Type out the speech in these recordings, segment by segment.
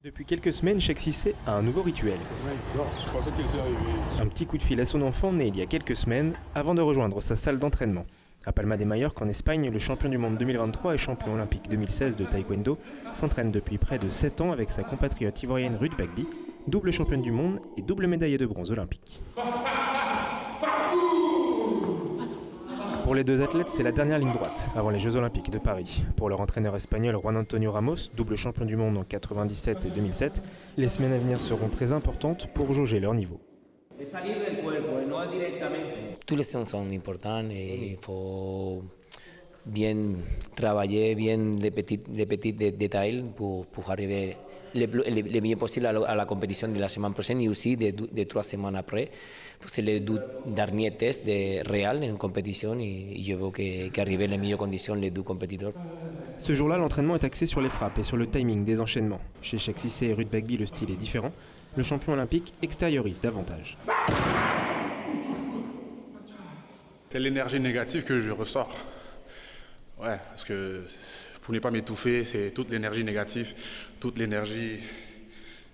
Depuis quelques semaines, Cheikh Cissé a un nouveau rituel. Un petit coup de fil à son enfant né il y a quelques semaines avant de rejoindre sa salle d'entraînement. À Palma de Mallorca, en Espagne, le champion du monde 2023 et champion olympique 2016 de taekwondo s'entraîne depuis près de 7 ans avec sa compatriote ivoirienne Ruth Bagby, double championne du monde et double médaillée de bronze olympique. Pour les deux athlètes, c'est la dernière ligne droite avant les Jeux Olympiques de Paris. Pour leur entraîneur espagnol Juan Antonio Ramos, double champion du monde en 97 et 2007, les semaines à venir seront très importantes pour jauger leur niveau. Toutes les séances sont importantes et il faut bien travailler, bien les petits détails pour arriver le mieux possible à la compétition de la semaine prochaine et aussi de 3 semaines après. C'est le dernier test réel en compétition et je veux qu'arriver les meilleures conditions les deux compétiteurs. Ce jour-là, l'entraînement est axé sur les frappes et sur le timing des enchaînements. Chez Cheikh Cissé et Ruth Bagby, le style est différent. Le champion olympique extériorise davantage. C'est l'énergie négative que je ressors. Ouais, parce que pour ne pas m'étouffer, c'est toute l'énergie négative, toute l'énergie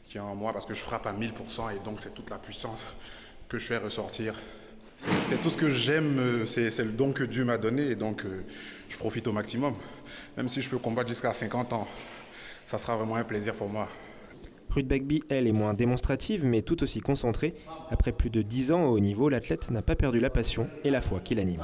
qui est en moi, parce que je frappe à 1000% et donc c'est toute la puissance que je fais ressortir. C'est tout ce que j'aime, c'est le don que Dieu m'a donné et donc je profite au maximum. Même si je peux combattre jusqu'à 50 ans, ça sera vraiment un plaisir pour moi. Ruth Bagby, elle, est moins démonstrative, mais tout aussi concentrée. Après plus de 10 ans au haut niveau, l'athlète n'a pas perdu la passion et la foi qui l'anime.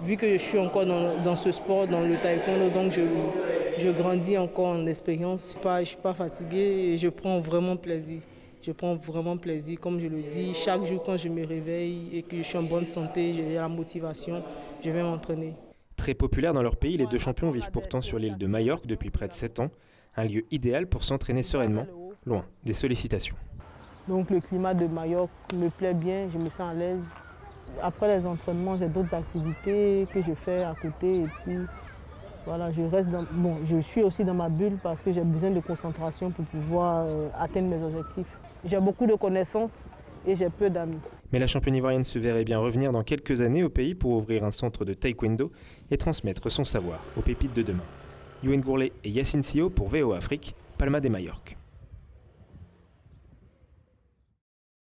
Vu que je suis encore dans ce sport, dans le taekwondo, donc je grandis encore en expérience. Je ne suis pas fatiguée et je prends vraiment plaisir. Je prends vraiment plaisir, comme je le dis, chaque jour quand je me réveille et que je suis en bonne santé, j'ai la motivation, je vais m'entraîner. Très populaires dans leur pays, les deux champions vivent pourtant sur l'île de Majorque depuis près de 7 ans. Un lieu idéal pour s'entraîner sereinement, loin des sollicitations. Donc le climat de Majorque me plaît bien, je me sens à l'aise. Après les entraînements, j'ai d'autres activités que je fais à côté et puis voilà, je suis aussi dans ma bulle parce que j'ai besoin de concentration pour pouvoir atteindre mes objectifs. J'ai beaucoup de connaissances et j'ai peu d'amis. Mais la championne ivoirienne se verrait bien revenir dans quelques années au pays pour ouvrir un centre de taekwondo et transmettre son savoir aux pépites de demain. Youen Gourlet et Yacine Sio pour VO Afrique, Palma de Mallorca.